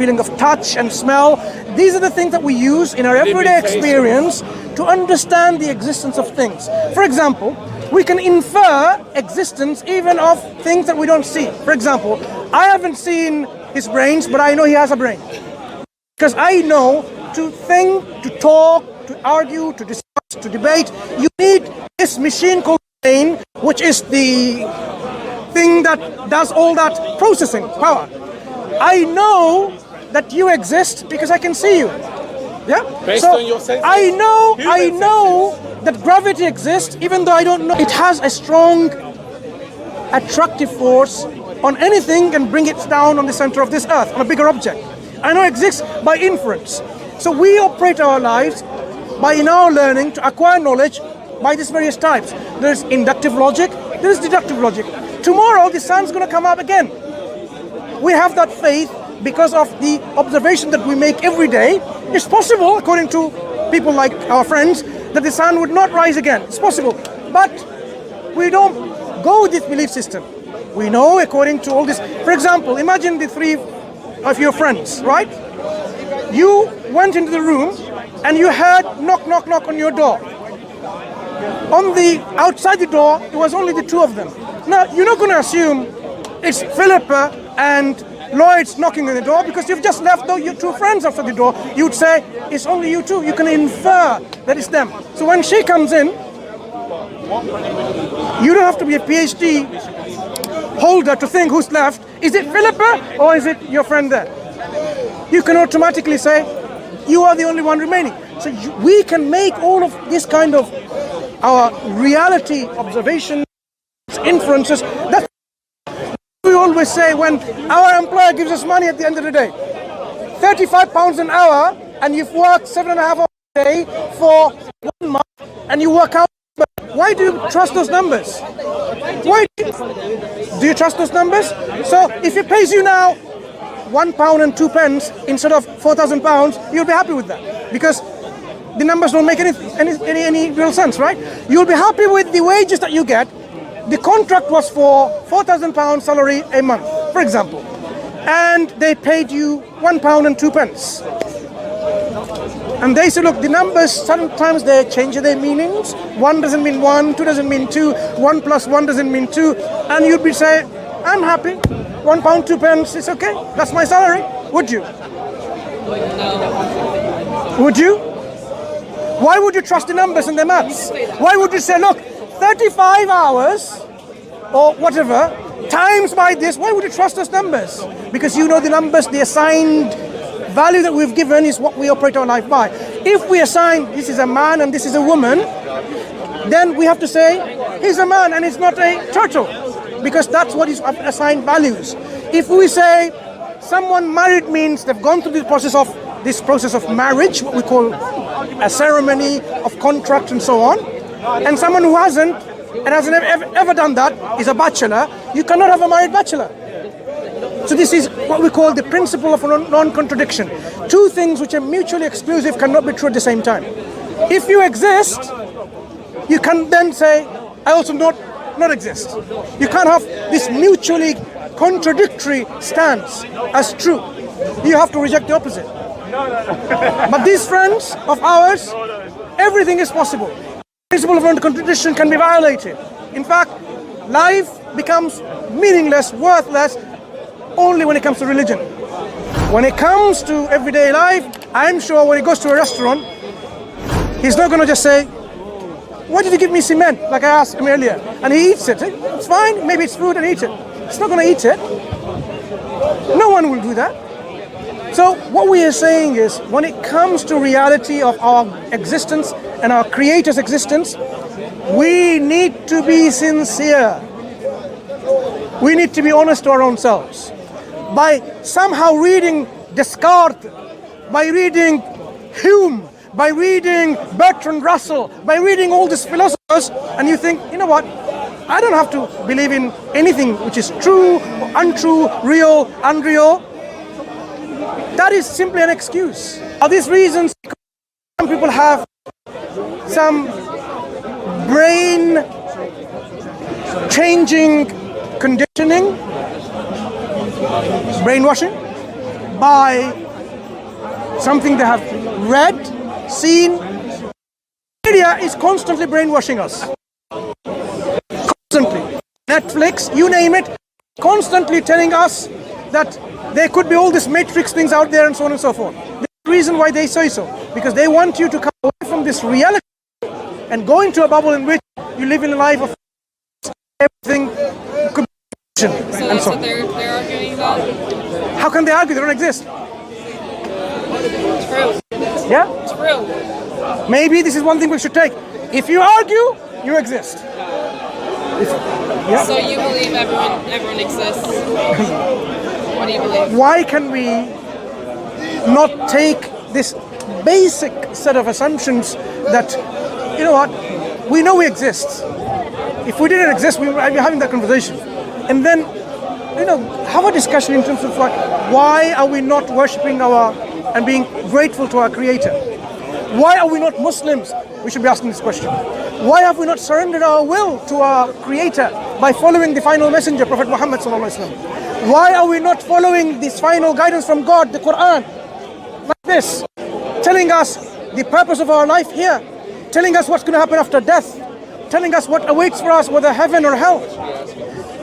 feeling of touch and smell. These are the things that we use in our everyday experience to understand the existence of things. For example, we can infer existence even of things that we don't see. For example, I haven't seen his brains, but I know he has a brain. Because I know to think, to talk, to argue, to discuss, to debate, you need this machine called brain, which is the thing that does all that processing power. I know that you exist because I can see you. Yeah? Based so on your senses? I know that gravity exists even though I don't know. It has a strong attractive force on anything and bring it down on the center of this earth, on a bigger object. I know it exists by inference. So we operate our lives by, in our learning, to acquire knowledge by these various types. There's inductive logic, there's deductive logic. Tomorrow the sun's going to come up again. We have that faith because of the observation that we make every day. It's possible, according to people like our friends, that the sun would not rise again. It's possible. But we don't go with this belief system. We know according to all this. For example, imagine the three of your friends, right? You went into the room and you heard knock, knock, knock on your door. On the outside the door, it was only the two of them. Now, you're not going to assume it's Philippa and Lloyd's knocking on the door because you've just left your two friends after the door. You'd say, it's only you two. You can infer that it's them. So when she comes in, you don't have to be a PhD holder to think who's left. Is it Philippa or is it your friend there? You can automatically say, you are the only one remaining. So we can make all of this kind of our reality observations, inferences. That's what we always say when our employer gives us money at the end of the day. £35 an hour, and you've worked 7.5 hours a day for 1 month, and you work out. Why do you trust those numbers? Why do you trust those numbers? So if it pays you now £1 and 2 pence instead of £4,000, you'll be happy with that because the numbers don't make any real sense, right? You'll be happy with the wages that you get. The contract was for £4,000 salary a month, for example, and they paid you £1 and 2 pence. And they say, look, the numbers, sometimes they change their meanings. 1 doesn't mean 1, 2 doesn't mean 2, 1 plus 1 doesn't mean 2. And you'd be saying, I'm happy, £1, 2 pence, it's okay, that's my salary. Would you? Would you? Why would you trust the numbers and the maths? Why would you say, look, 35 hours or whatever, times by this, why would you trust those numbers? Because you know the numbers, the assigned value that we've given is what we operate our life by. If we assign this is a man and this is a woman, then we have to say he's a man and it's not a turtle, because that's what is assigned values. If we say someone married means they've gone through this process of marriage, what we call a ceremony of contract and so on, and someone who hasn't and hasn't ever done that is a bachelor, you cannot have a married bachelor. So this is what we call the principle of non-contradiction. Two things which are mutually exclusive cannot be true at the same time. If you exist, you can then say, I also not exist. You can't have this mutually contradictory stance as true. You have to reject the opposite. But these friends of ours, everything is possible. The principle of non-contradiction can be violated. In fact, life becomes meaningless, worthless, only when it comes to religion. When it comes to everyday life, I'm sure when he goes to a restaurant, he's not going to just say, why did you give me cement, like I asked him earlier? And he eats it. It's fine, maybe it's food and eat it. He's not going to eat it. No one will do that. So what we are saying is, when it comes to reality of our existence and our Creator's existence, we need to be sincere. We need to be honest to our own selves. By somehow reading Descartes, by reading Hume, by reading Bertrand Russell, by reading all these philosophers, and you think, you know what, I don't have to believe in anything which is true, or untrue, real, unreal. That is simply an excuse. Are these reasons? Some people have some brain changing conditioning, brainwashing, by something they have read, seen. Media is constantly brainwashing us. Constantly. Netflix, you name it, constantly telling us that there could be all these matrix things out there and so on and so forth. The reason why they say so, because they want you to come away from this reality and go into a bubble in which you live in a life of everything could be. So that's what they're arguing about? How can they argue? They don't exist. True. Yeah? True. Maybe this is one thing we should take. If you argue, you exist. So you believe everyone exists? What do you believe? Why can we not take this basic set of assumptions that, you know what, we know we exist. If we didn't exist, we would be having that conversation. And then, you know, have a discussion in terms of like, why are we not worshipping and being grateful to our Creator? Why are we not Muslims? We should be asking this question. Why have we not surrendered our will to our Creator by following the final messenger, Prophet Muhammad sallallahu alaihi wasallam? Why are we not following this final guidance from God, the Quran, like this, telling us the purpose of our life here, telling us what's going to happen after death, telling us what awaits for us, whether heaven or hell?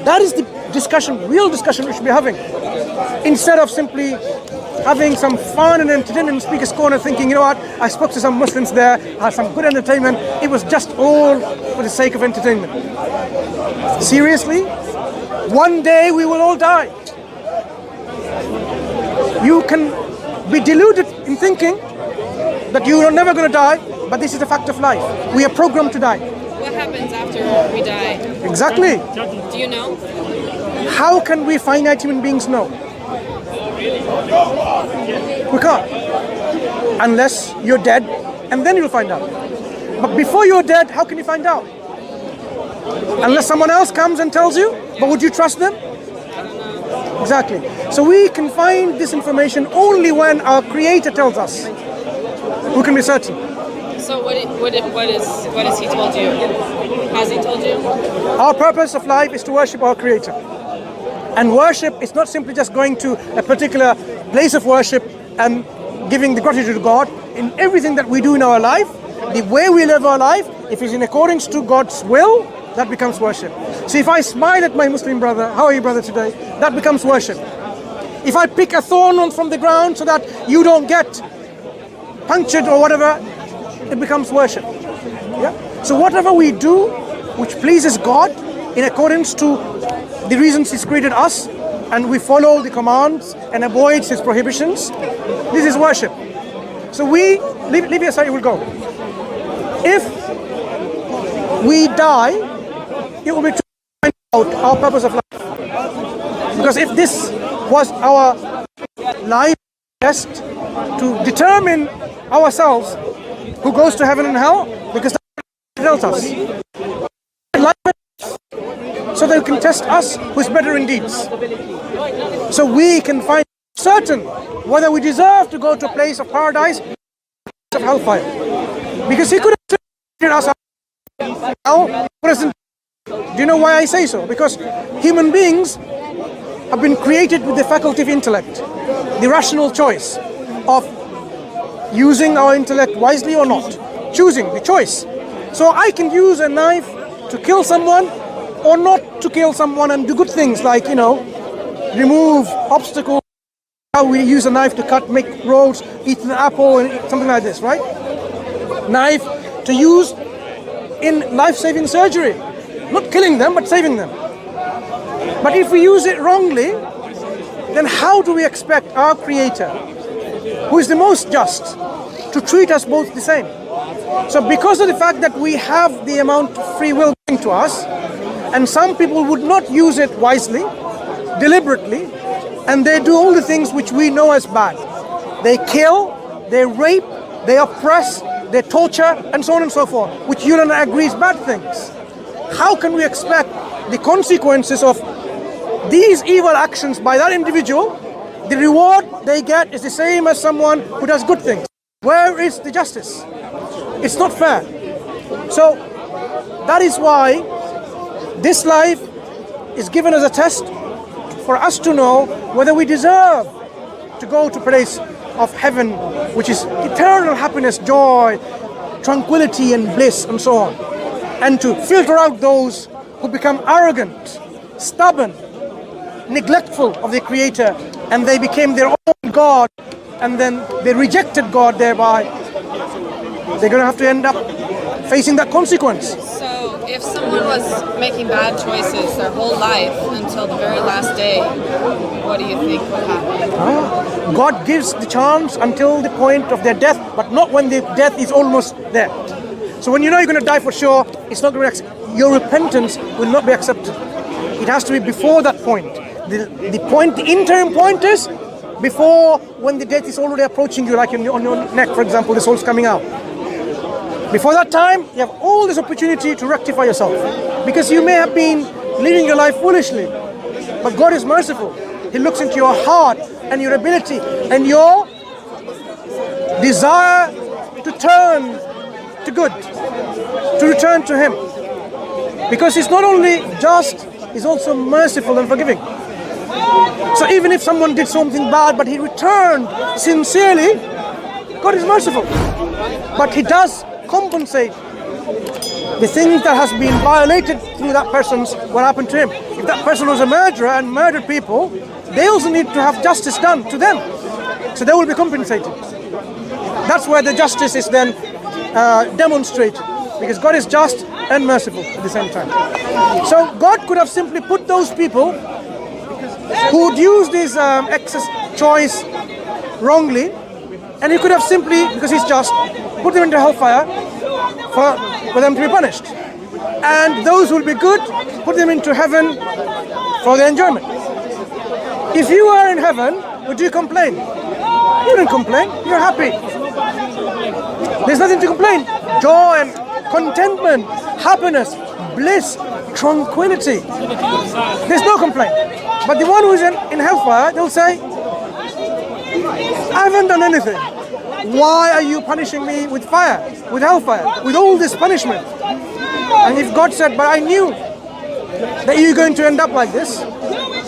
That is the discussion, real discussion we should be having, instead of simply having some fun and entertainment in Speaker's Corner, thinking, you know what, I spoke to some Muslims there, had some good entertainment, it was just all for the sake of entertainment. Seriously? One day we will all die. You can be deluded in thinking that you are never going to die, but this is the fact of life. We are programmed to die. What happens after we die? Exactly. Do you know? How can we finite human beings know? We can't. Unless you're dead, and then you'll find out. But before you're dead, how can you find out? Unless someone else comes and tells you, but would you trust them? Exactly. So we can find this information only when our Creator tells us. We can be certain. So what has he told you? Has he told you? Our purpose of life is to worship our Creator. And worship is not simply just going to a particular place of worship and giving the gratitude to God. In everything that we do in our life, the way we live our life, if it's in accordance to God's will, that becomes worship. So if I smile at my Muslim brother, how are you brother today? That becomes worship. If I pick a thorn from the ground so that you don't get punctured or whatever, it becomes worship. Yeah? So whatever we do which pleases God in accordance to the reasons He's created us, and we follow the commands and avoid His prohibitions, this is worship. So we, leave it aside, we'll go. If we die, it will be to find out our purpose of life. Because if this was our life test to determine ourselves who goes to heaven and hell, because that tells us. So they can test us who's better in deeds. So we can find certain whether we deserve to go to a place of paradise or of hellfire. Because He could have treated us now, present. Do you know why I say so? Because human beings have been created with the faculty of intellect, the rational choice of using our intellect wisely or not. Choosing, the choice. So I can use a knife to kill someone or not to kill someone and do good things like, you know, remove obstacles, how we use a knife to cut, make roads, eat an apple and something like this, right? Knife to use in life-saving surgery. Not killing them, but saving them. But if we use it wrongly, then how do we expect our Creator, who is the most just, to treat us both the same? So because of the fact that we have the amount of free will given to us, and some people would not use it wisely, deliberately, and they do all the things which we know as bad. They kill, they rape, they oppress, they torture, and so on and so forth, which you and I agree is bad things. How can we expect the consequences of these evil actions by that individual? The reward they get is the same as someone who does good things. Where is the justice? It's not fair. So that is why this life is given as a test for us to know whether we deserve to go to a place of heaven, which is eternal happiness, joy, tranquility and bliss and so on. And to filter out those who become arrogant, stubborn, neglectful of the Creator, and they became their own God, and then they rejected God thereby. They're going to have to end up facing that consequence. So if someone was making bad choices their whole life until the very last day, what do you think would happen? God gives the chance until the point of their death, but not when the death is almost there. So when you know you're going to die for sure, it's not going to your repentance will not be accepted. It has to be before that point. The point, the interim point is before, when the death is already approaching you, like on your neck, for example, the soul's coming out. Before that time, you have all this opportunity to rectify yourself, because you may have been living your life foolishly, but God is merciful. He looks into your heart and your ability and your desire to turn to good, to return to Him, because He's not only just, He's also merciful and forgiving. So even if someone did something bad but he returned sincerely, God is merciful, but He does compensate the things that has been violated through that person's, what happened to him. If that person was a murderer and murdered people, they also need to have justice done to them, so they will be compensated. That's where the justice is then demonstrated, because God is just and merciful at the same time. So God could have simply put those people who would use this excess choice wrongly, and He could have simply, because He's just, put them into hellfire for them to be punished. And those who will be good, put them into heaven for their enjoyment. If you are in heaven, would you complain? You don't complain, you're happy. There's nothing to complain. Joy and contentment, happiness, bliss, tranquility. There's no complaint. But the one who is in hellfire, they'll say, I haven't done anything. Why are you punishing me with fire, with hellfire, with all this punishment? And if God said, but I knew that you're going to end up like this,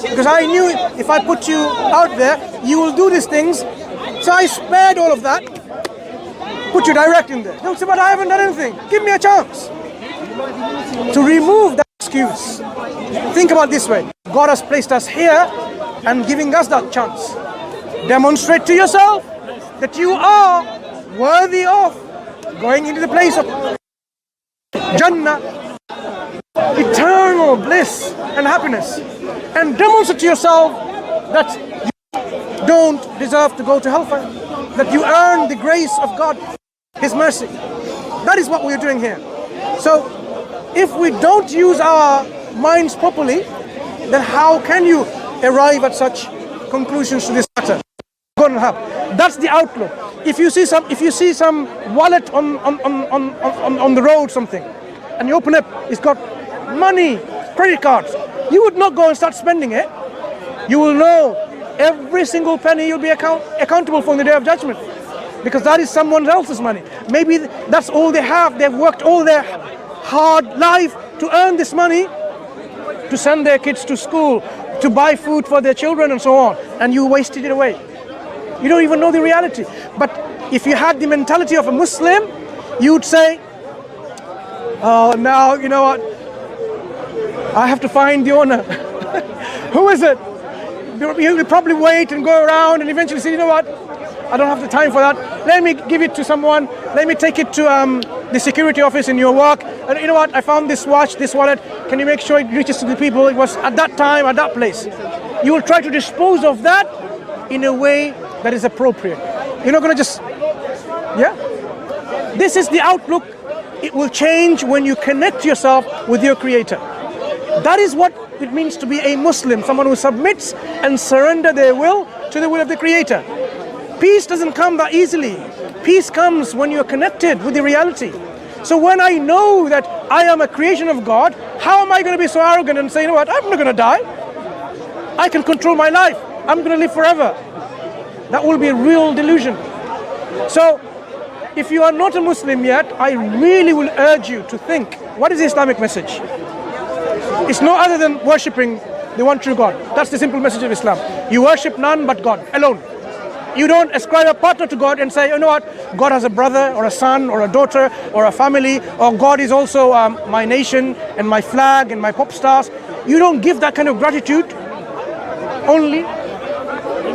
because I knew if I put you out there, you will do these things, so I spared all of that, put you direct in there. They'll say, but I haven't done anything. Give me a chance. To remove that excuse, think about this way. God has placed us here and giving us that chance. Demonstrate to yourself that you are worthy of going into the place of Jannah, eternal bliss and happiness, and demonstrate to yourself that you don't deserve to go to hellfire, that you earn the grace of God, His mercy. That is what we are doing here. So if we don't use our minds properly, then how can you arrive at such conclusions to this matter? That's the outlook. If you see some wallet on the road, something, and you open it, it's got money, credit cards, you would not go and start spending it. You will know every single penny you'll be accountable for in the day of judgment, because that is someone else's money. Maybe that's all they have. They've worked all their hard life to earn this money, to send their kids to school, to buy food for their children and so on, and you wasted it away. You don't even know the reality. But if you had the mentality of a Muslim, you would say, oh, now, you know what? I have to find the owner. Who is it? You'll probably wait and go around and eventually say, you know what? I don't have the time for that. Let me give it to someone. Let me take it to the security office in your work. And you know what? I found this watch, this wallet. Can you make sure it reaches to the people? It was at that time, at that place. You will try to dispose of that in a way that is appropriate. You're not going to just, yeah? This is the outlook. It will change when you connect yourself with your Creator. That is what it means to be a Muslim, someone who submits and surrender their will to the will of the Creator. Peace doesn't come that easily. Peace comes when you're connected with the reality. So when I know that I am a creation of God, how am I going to be so arrogant and say, you know what, I'm not going to die. I can control my life. I'm going to live forever. That will be a real delusion. So if you are not a Muslim yet, I really will urge you to think, what is the Islamic message? It's no other than worshipping the one true God. That's the simple message of Islam. You worship none but God alone. You don't ascribe a partner to God and say, you know what, God has a brother or a son or a daughter or a family, or God is also my nation and my flag and my pop stars. You don't give that kind of gratitude. Only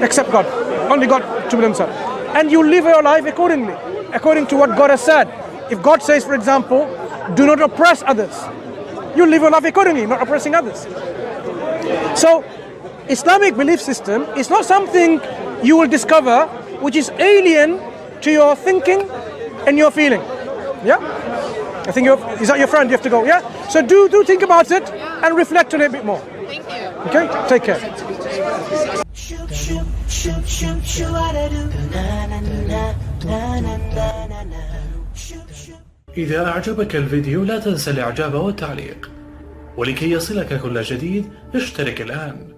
accept God. Only God to himself. And you live your life accordingly, according to what God has said. If God says, for example, do not oppress others, you live your life accordingly, not oppressing others. So Islamic belief system is not something you will discover which is alien to your thinking and your feeling. Yeah? I think is that your friend? You have to go, yeah? So do think about it and reflect on it a bit more. Thank you. Okay? Take care. إذا أعجبك الفيديو لا تنسى الإعجاب والتعليق، ولكي يصلك كل جديد اشترك الآن.